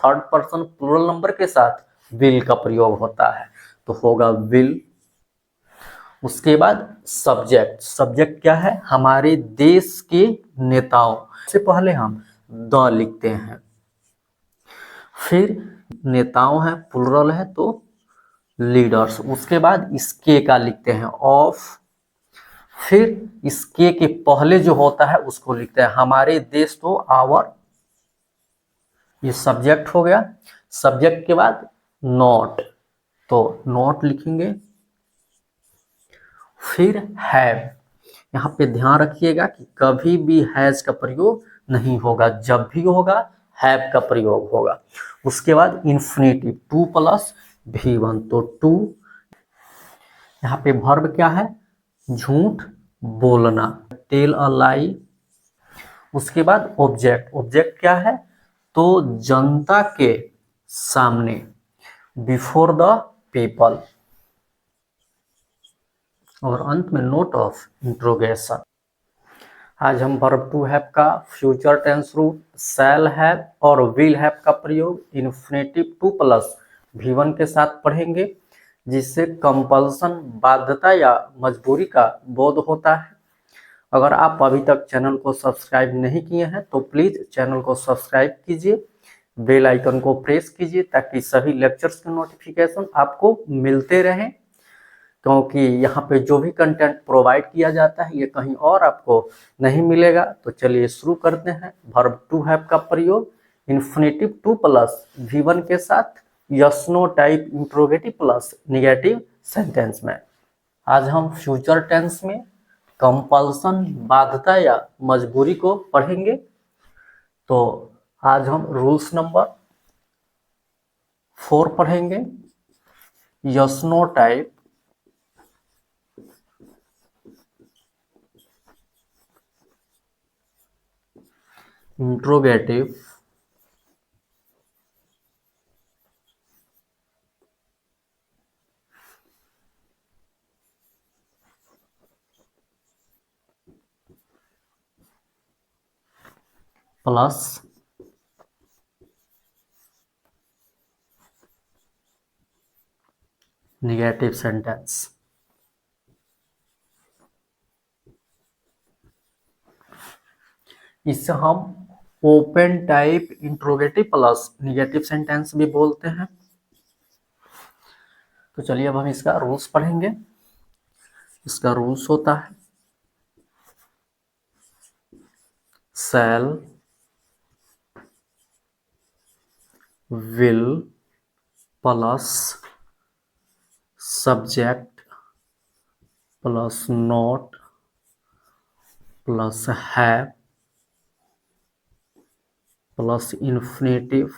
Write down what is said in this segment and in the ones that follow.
Third person plural number के साथ will का प्रयोग होता है, तो होगा विल। उसके बाद सब्जेक्ट, सब्जेक्ट क्या है, हमारे देश के नेताओं से पहले हम द लिखते हैं, फिर नेताओं है प्लूरल है तो लीडर्स, उसके बाद इसके का लिखते हैं ऑफ, फिर इसके के पहले जो होता है उसको लिखते हैं हमारे देश तो आवर, ये सब्जेक्ट हो गया। सब्जेक्ट के बाद नॉट, तो नॉट लिखेंगे, फिर हैव, यहाँ पे ध्यान रखिएगा कि कभी भी हैज का प्रयोग नहीं होगा, जब भी होगा हैव का प्रयोग होगा। उसके बाद इन्फिनिटिव, टू प्लस V1, तो टू, यहाँ पे वर्ब क्या है, झूठ बोलना, टेल अ लाई। उसके बाद ऑब्जेक्ट, ऑब्जेक्ट क्या है, तो जनता के सामने, बिफोर द पीपल, और अंत में नोट ऑफ इंट्रोगेशन। आज हम वर्ब टू हैव का फ्यूचर टेंस रूप शैल हैव और विल हैव का प्रयोग इन्फिनेटिव टू प्लस V1 के साथ पढ़ेंगे, जिससे कंपल्सन बाध्यता या मजबूरी का बोध होता है। अगर आप अभी तक चैनल को सब्सक्राइब नहीं किए हैं तो प्लीज़ चैनल को सब्सक्राइब कीजिए, बेल आइकन को प्रेस कीजिए ताकि सभी लेक्चर्स के नोटिफिकेशन आपको मिलते रहें, क्योंकि यहाँ पे जो भी कंटेंट प्रोवाइड किया जाता है ये कहीं और आपको नहीं मिलेगा। तो चलिए शुरू करते हैं वर्ब टू हैव का प्रयोग इन्फिनेटिव टू प्लस V1 के साथ yes no type interrogative plus negative sentence में। आज हम फ्यूचर टेंस में कंपल्सन बाध्यता या मजबूरी को पढ़ेंगे। तो आज हम रूल्स नंबर 4 पढ़ेंगे, yes no type interrogative plus negative sentence. इसे हम open type interrogative plus negative sentence भी बोलते हैं। तो चलिए अब हम इसका रूल्स पढ़ेंगे। इसका रूल्स होता है shall, will plus subject plus not plus have plus infinitive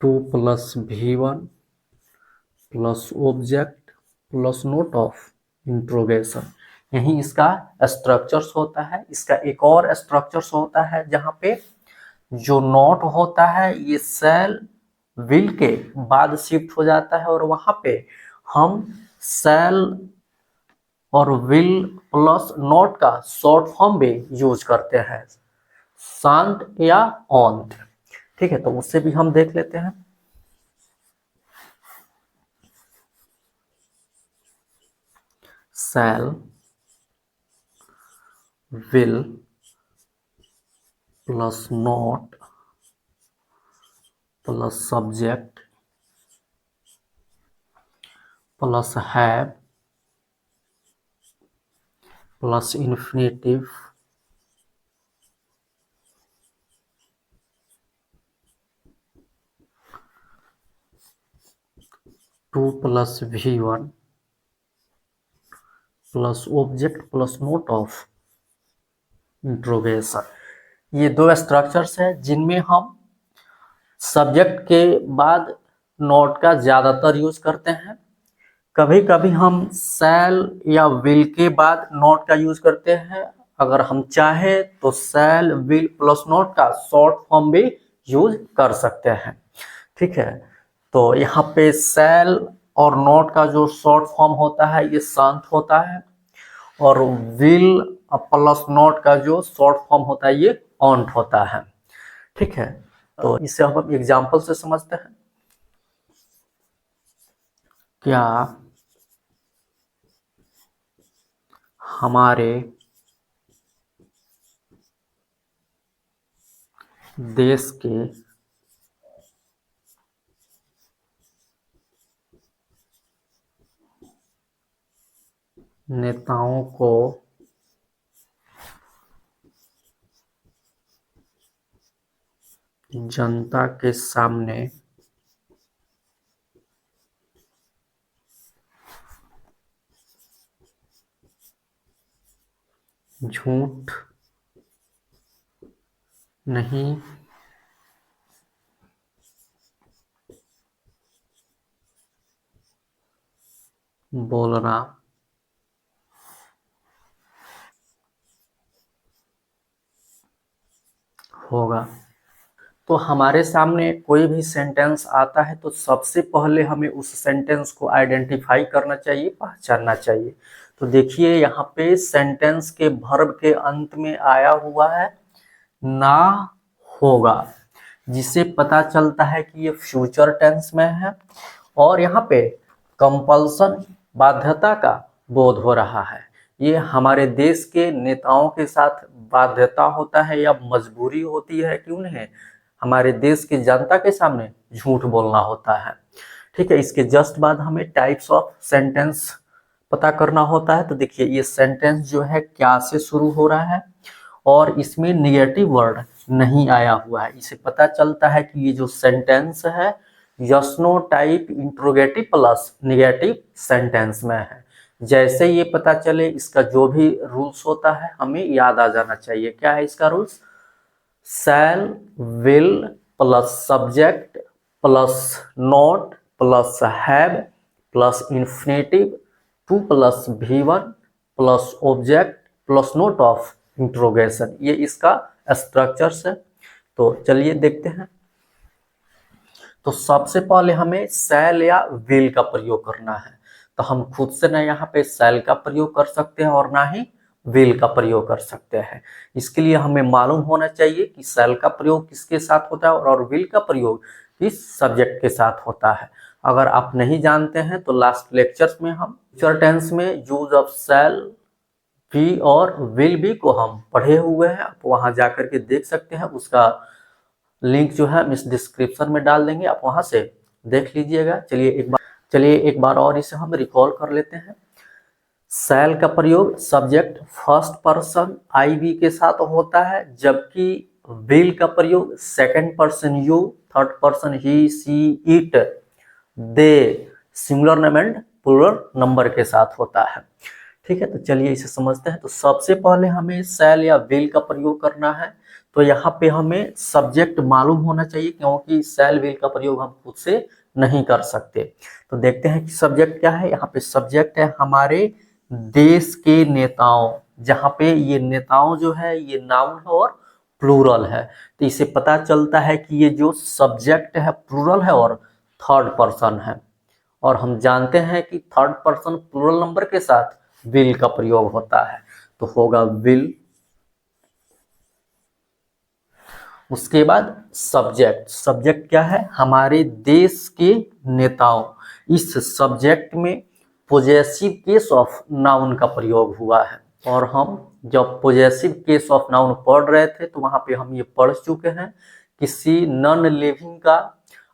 to plus V1 plus object plus note of interrogation. यही इसका स्ट्रक्चर्स होता है। इसका एक और स्ट्रक्चर्स होता है जहाँ पे जो नॉट होता है ये शैल विल के बाद शिफ्ट हो जाता है, और वहाँ पे हम शैल और विल प्लस नॉट का शॉर्ट फॉर्म भी यूज करते हैं, शांत या ऑन्ट। ठीक है, तो उससे भी हम देख लेते हैं। Shall, will plus not plus subject plus have plus infinitive to plus V1 plus object plus note of interrogation. ये दो स्ट्रक्चर्स हैं जिनमें हम सब्जेक्ट के बाद नोट का ज़्यादातर यूज करते हैं। कभी कभी हम शैल या विल के बाद नोट का यूज करते हैं। अगर हम चाहें तो शैल विल प्लस नोट का शॉर्ट फॉर्म भी यूज कर सकते हैं। ठीक है, तो यहाँ पे शैल और नोट का जो शॉर्ट फॉर्म होता है ये शांत होता है, और विल प्लस नॉट का जो शॉर्ट फॉर्म होता है ये ऑन्ट होता है। ठीक है, तो इसे हम एग्जाम्पल से समझते हैं। क्या हमारे देश के नेताओं को जनता के सामने झूठ नहीं बोलना होगा। तो हमारे सामने कोई भी सेंटेंस आता है तो सबसे पहले हमें उस सेंटेंस को आइडेंटिफाई करना चाहिए, पहचानना चाहिए। तो देखिए यहाँ पे सेंटेंस के वर्ब के अंत में आया हुआ है ना होगा, जिससे पता चलता है कि ये फ्यूचर टेंस में है और यहाँ पे कंपल्सन बाध्यता का बोध हो रहा है। ये हमारे देश के नेताओं के साथ बाध्यता होता है या मजबूरी होती है कि उन्हें हमारे देश की जनता के सामने झूठ बोलना होता है। ठीक है, इसके जस्ट बाद हमें टाइप्स ऑफ सेंटेंस पता करना होता है। तो देखिए ये सेंटेंस जो है क्या से शुरू हो रहा है और इसमें निगेटिव वर्ड नहीं आया हुआ है। इसे पता चलता है कि ये जो सेंटेंस है yes no type interrogative plus negative sentence में है। जैसे ये पता चले इसका जो भी रूल्स होता है हमें याद आ जाना चाहिए। क्या है इसका rules? Shall, will plus subject plus not plus have plus infinitive to plus V1 plus object plus note of interrogation, ये इसका स्ट्रक्चर्स है। तो चलिए देखते हैं। तो सबसे पहले हमें शैल या विल का प्रयोग करना है। तो हम खुद से ना यहाँ पे शैल का प्रयोग कर सकते हैं और ना ही विल का प्रयोग कर सकते हैं। इसके लिए हमें मालूम होना चाहिए कि शैल का प्रयोग किसके साथ होता है और विल का प्रयोग किस सब्जेक्ट के साथ होता है। अगर आप नहीं जानते हैं तो लास्ट लेक्चर्स में हम फ्यूचर टेंस में यूज ऑफ शैल भी और विल भी को हम पढ़े हुए हैं। आप वहां जाकर के देख सकते हैं, उसका लिंक जो है हम इस डिस्क्रिप्शन में डाल देंगे, आप वहां से देख लीजिएगा। चलिए एक बार और इसे हम रिकॉल कर लेते हैं। शैल का प्रयोग subject first person I we के साथ होता है, जबकि विल का प्रयोग second person you, third person he she it they, singular name and plural number के साथ होता है। ठीक है, तो चलिए इसे समझते हैं। तो सबसे पहले हमें शैल या विल का प्रयोग करना है। तो यहाँ पे हमें सब्जेक्ट मालूम होना चाहिए, क्योंकि शैल विल का प्रयोग हम खुद से नहीं कर सकते। तो देखते हैं कि सब्जेक्ट क्या है। यहाँ पे सब्जेक्ट है हमारे देश के नेताओं, जहाँ पे ये नेताओं जो है ये नाउन है और प्लूरल है। तो इसे पता चलता है कि ये जो सब्जेक्ट है प्लूरल है और थर्ड पर्सन है, और हम जानते हैं कि थर्ड पर्सन प्लूरल नंबर के साथ विल का प्रयोग होता है, तो होगा विल। उसके बाद सब्जेक्ट, सब्जेक्ट क्या है? हमारे देश के नेताओं। इस सब्जेक्ट में पोजेसिव केस ऑफ नाउन का प्रयोग हुआ है, और हम जब पोजेसिव केस ऑफ नाउन पढ़ रहे थे तो वहां पे हम ये पढ़ चुके हैं, किसी नॉन लिविंग का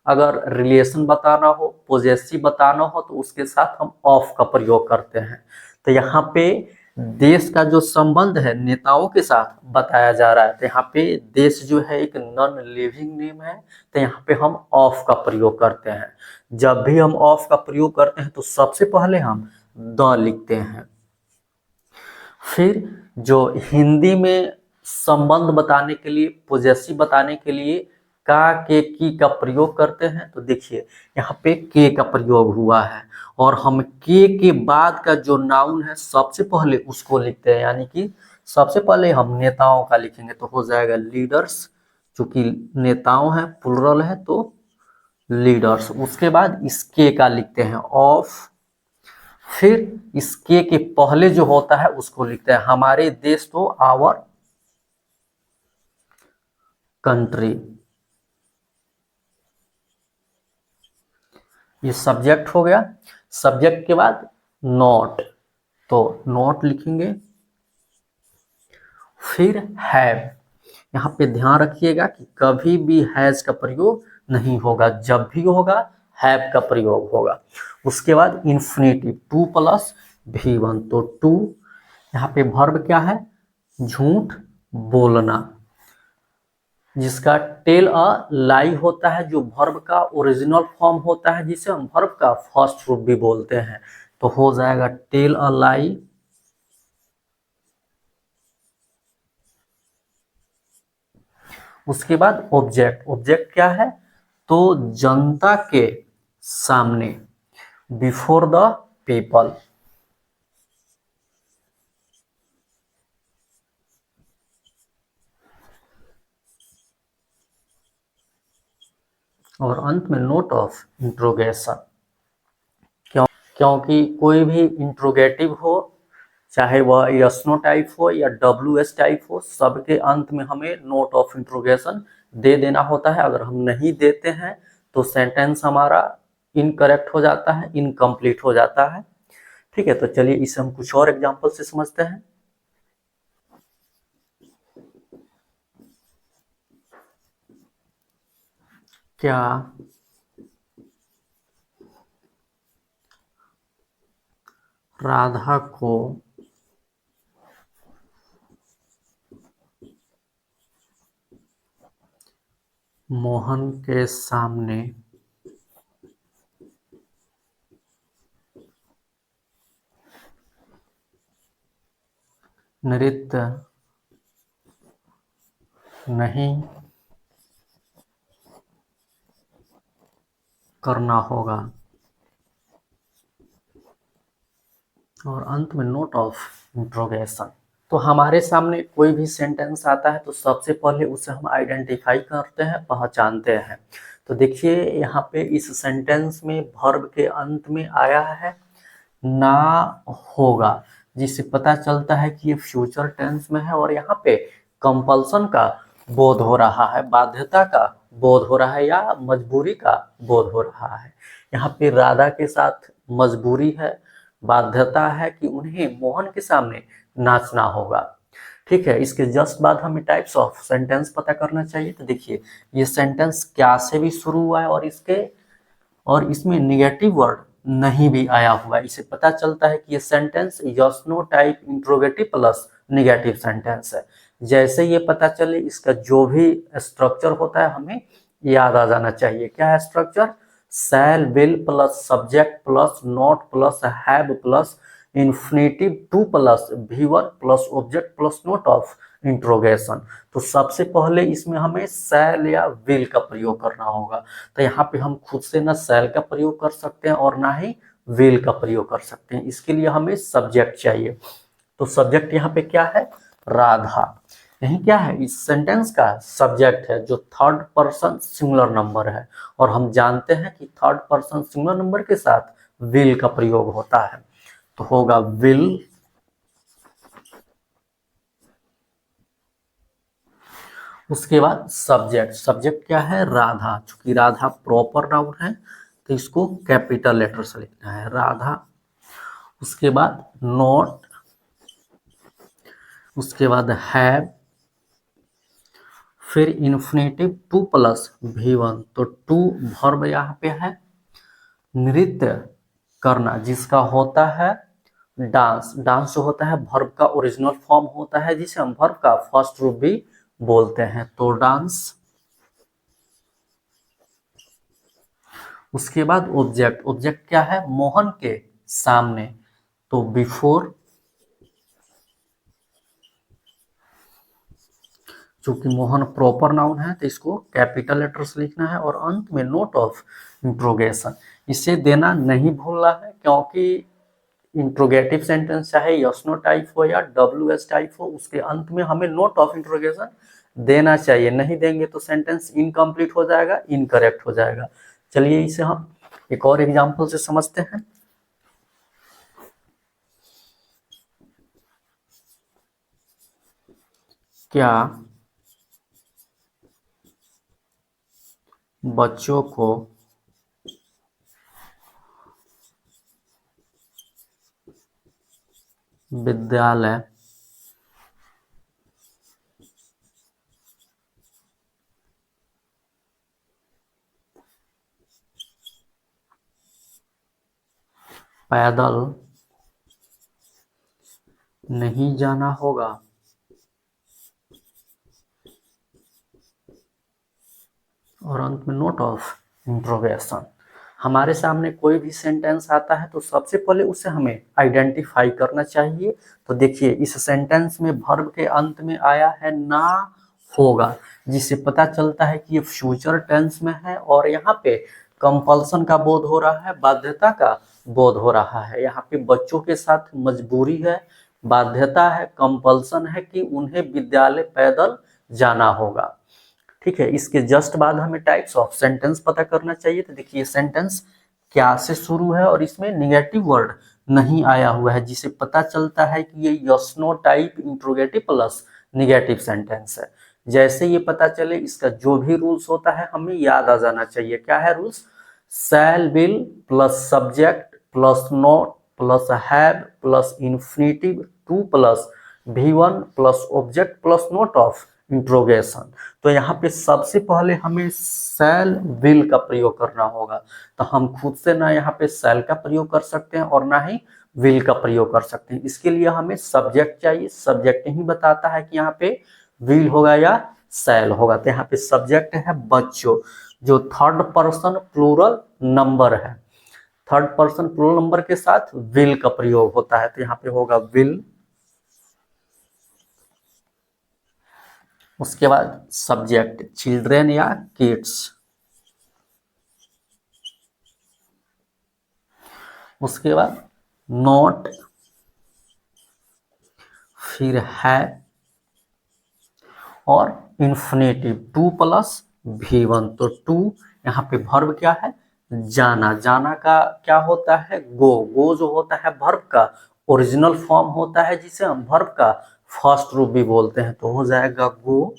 अगर रिलेशन बताना हो, पोजेसिव बताना हो, तो उसके साथ हम ऑफ का प्रयोग करते हैं। तो यहाँ पे देश का जो संबंध है नेताओं के साथ बताया जा रहा है, तो यहाँ पे देश जो है एक नॉन लिविंग नेम है, तो यहाँ पे हम ऑफ का प्रयोग करते हैं। जब भी हम ऑफ का प्रयोग करते हैं तो सबसे पहले हम द लिखते हैं। फिर जो हिंदी में संबंध बताने के लिए, पोजेसिव बताने के लिए का, के, की का प्रयोग करते हैं, तो देखिए यहाँ पे के का प्रयोग हुआ है, और हम के बाद का जो नाउन है सबसे पहले उसको लिखते हैं, यानी कि सबसे पहले हम नेताओं का लिखेंगे तो हो जाएगा लीडर्स, चूंकि नेताओं है प्लुरल है तो लीडर्स। उसके बाद इस के का लिखते हैं ऑफ, फिर इस के पहले जो होता है उसको लिखते हैं हमारे देश, तो आवर कंट्री। ये सब्जेक्ट हो गया। सब्जेक्ट के बाद नॉट, तो नॉट लिखेंगे। फिर हैव, यहाँ पे ध्यान रखिएगा कि कभी भी हैज का प्रयोग नहीं होगा, जब भी होगा हैव का प्रयोग होगा। उसके बाद इन्फिनेटिव, टू प्लस V1, तो टू, यहाँ पे वर्ब क्या है, झूठ बोलना, जिसका टेल अ लाई होता है, जो वर्ब का ओरिजिनल फॉर्म होता है, जिसे हम वर्ब का फर्स्ट रूप भी बोलते हैं, तो हो जाएगा टेल अ लाई। उसके बाद ऑब्जेक्ट, ऑब्जेक्ट क्या है, तो जनता के सामने, बिफोर द पीपल। और अंत में नोट ऑफ इंट्रोगेशन, क्योंकि कोई भी इंट्रोगेटिव हो, चाहे वह यस नो टाइप हो या WS टाइप हो, सबके अंत में हमें नोट ऑफ इंट्रोगेशन दे देना होता है। अगर हम नहीं देते हैं तो सेंटेंस हमारा इनकरेक्ट हो जाता है, इनकम्प्लीट हो जाता है। ठीक है, तो चलिए इसे हम कुछ और एग्जाम्पल से समझते हैं। क्या राधा को मोहन के सामने नृत्य नहीं करना होगा? और अंत में नोट ऑफ इंट्रोगेशन। तो हमारे सामने कोई भी सेंटेंस आता है तो सबसे पहले उसे हम आइडेंटिफाई करते हैं, पहचानते हैं। तो देखिए यहाँ पे इस सेंटेंस में वर्ब के अंत में आया है ना होगा, जिससे पता चलता है कि ये फ्यूचर टेंस में है और यहाँ पे कंपल्सन का बोध हो रहा है, बाध्यता का बोध हो रहा है या मजबूरी का बोध हो रहा है। यहाँ पे राधा के साथ मजबूरी है, बाध्यता है कि उन्हें मोहन के सामने नाचना होगा। ठीक है, इसके जस्ट बाद हमें टाइप्स ऑफ सेंटेंस पता करना चाहिए। तो देखिए ये सेंटेंस क्या से भी शुरू हुआ है और इसमें निगेटिव वर्ड नहीं भी आया हुआ है। इससे पता चलता है कि ये sentence yes no type interrogative plus negative sentence है। जैसे ये पता चले इसका जो भी स्ट्रक्चर होता है हमें याद आ जाना चाहिए। क्या है structure? Shall, will plus subject plus not plus have plus infinitive to plus V1 plus object plus note of interrogation. तो सबसे पहले इसमें हमें शैल या विल का प्रयोग करना होगा। तो यहाँ पे हम खुद से ना शैल का प्रयोग कर सकते हैं और ना ही विल का प्रयोग कर सकते हैं। इसके लिए हमें सब्जेक्ट चाहिए। तो सब्जेक्ट यहाँ पे क्या है? राधा। यही क्या है? इस सेंटेंस का सब्जेक्ट है जो थर्ड पर्सन सिंगुलर नंबर है और हम जानते हैं कि थर्ड पर्सन सिंगुलर नंबर के साथ विल का प्रयोग होता है, तो होगा विल। उसके बाद सब्जेक्ट, सब्जेक्ट क्या है? राधा। चूंकि राधा प्रॉपर नाउन है तो इसको कैपिटल लेटर से लिखना है, राधा। उसके बाद नॉट, उसके बाद हैव, फिर इन्फिनेटिव टू प्लस V1, तो टू वर्ब यहाँ पे है, नृत्य करना जिसका होता है डांस। डांस जो होता है वर्ब का ओरिजिनल फॉर्म होता है, जिसे हम वर्ब का फर्स्ट रूप भी बोलते हैं, तो डांस। उसके बाद ऑब्जेक्ट, ऑब्जेक्ट क्या है? मोहन के सामने, तो बिफोर। चूंकि मोहन प्रॉपर नाउन है तो इसको कैपिटल लेटर से लिखना है और अंत में नोट ऑफ इंट्रोगेशन। इसे देना नहीं भूलना है, क्योंकि इंट्रोगेटिव सेंटेंस चाहे यस नो टाइप हो या WS टाइप हो, उसके अंत में हमें नोट ऑफ इंट्रोगेशन देना चाहिए। नहीं देंगे तो सेंटेंस इनकम्प्लीट हो जाएगा, इनकरेक्ट हो जाएगा। चलिए इसे हम एक और एग्जाम्पल से समझते हैं। क्या बच्चों को विद्यालय पैदल नहीं जाना होगा? और अंत में नोट ऑफ इंट्रोगेशन। हमारे सामने कोई भी सेंटेंस आता है तो सबसे पहले उसे हमें आइडेंटिफाई करना चाहिए। तो देखिए इस सेंटेंस में वर्ब के अंत में आया है ना होगा, जिससे पता चलता है कि ये फ्यूचर टेंस में है और यहाँ पे कंपल्सन का बोध हो रहा है, बाध्यता का बोध हो रहा है। यहाँ पे बच्चों के साथ मजबूरी है, बाध्यता है, कंपल्सन है कि उन्हें विद्यालय पैदल जाना होगा। ठीक है, इसके जस्ट बाद हमें टाइप्स ऑफ सेंटेंस पता करना चाहिए। तो देखिए सेंटेंस क्या से शुरू है और इसमें निगेटिव वर्ड नहीं आया हुआ है, जिसे पता चलता है कि ये yes no type interrogative plus negative sentence है। जैसे ये पता चले इसका जो भी रूल्स होता है हमें याद आ जाना चाहिए। क्या है rules? Shall will plus subject plus not plus have plus infinitive to plus V1 plus object plus note of interrogation. तो यहाँ पे सबसे पहले हमें शैल विल का प्रयोग करना होगा। तो हम खुद से ना यहाँ पे शैल का प्रयोग कर सकते हैं और ना ही विल का प्रयोग कर सकते हैं। इसके लिए हमें सब्जेक्ट चाहिए, सब्जेक्ट ही बताता है कि यहाँ पे विल होगा या शैल होगा। तो यहाँ पे सब्जेक्ट है बच्चों, जो थर्ड पर्सन प्लूरल नंबर है। थर्ड पर्सन प्लूरल नंबर के साथ विल का प्रयोग होता है, तो यहाँ पे होगा विल। उसके बाद सब्जेक्ट चिल्ड्रेन या किड्स। उसके बाद नॉट, फिर है और इन्फिनेटिव टू प्लस V1। तो टू यहाँ पे वर्ब क्या है? जाना। जाना का क्या होता है? गो। गो जो होता है वर्ब का ओरिजिनल फॉर्म होता है, जिसे हम वर्ब का फर्स्ट रूप भी बोलते हैं। तो हो जाएगा गो।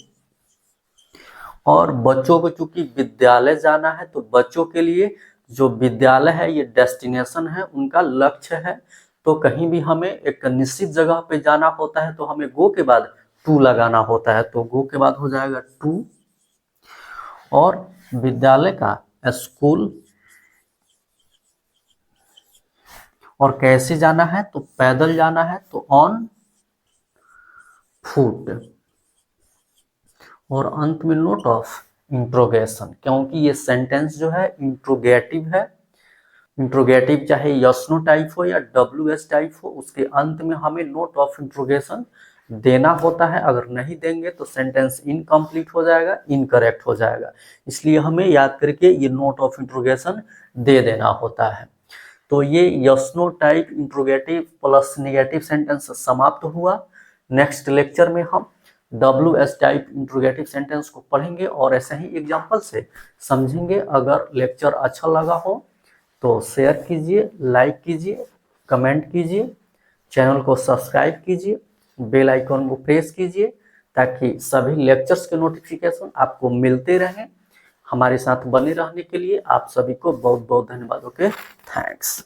और बच्चों को चूंकि विद्यालय जाना है तो बच्चों के लिए जो विद्यालय है ये डेस्टिनेशन है, उनका लक्ष्य है। तो कहीं भी हमें एक निश्चित जगह पे जाना होता है तो हमें गो के बाद टू लगाना होता है। तो गो के बाद हो जाएगा टू। और विद्यालय का स्कूल। और कैसे जाना है? तो पैदल जाना है, तो ऑन फुट। और अंत में नोट ऑफ इंट्रोगेशन, क्योंकि ये सेंटेंस जो है इंट्रोगेटिव है। इंट्रोगेटिव चाहे यस नो टाइप हो या WS टाइप हो, उसके अंत में हमें नोट ऑफ इंट्रोगेशन देना होता है। अगर नहीं देंगे तो सेंटेंस इनकम्प्लीट हो जाएगा, इनकरेक्ट हो जाएगा। इसलिए हमें याद करके ये नोट ऑफ इंट्रोगेशन दे देना होता है। तो ये yes no type interrogative plus negative sentence समाप्त हुआ। नेक्स्ट लेक्चर में हम WS टाइप इंट्रोगेटिव सेंटेंस को पढ़ेंगे और ऐसे ही एग्जाम्पल से समझेंगे। अगर लेक्चर अच्छा लगा हो तो शेयर कीजिए, लाइक कीजिए, कमेंट कीजिए, चैनल को सब्सक्राइब कीजिए, बेल आइकॉन को प्रेस कीजिए, ताकि सभी लेक्चर्स के नोटिफिकेशन आपको मिलते रहें। हमारे साथ बने रहने के लिए आप सभी को बहुत बहुत धन्यवाद। Okay, thanks.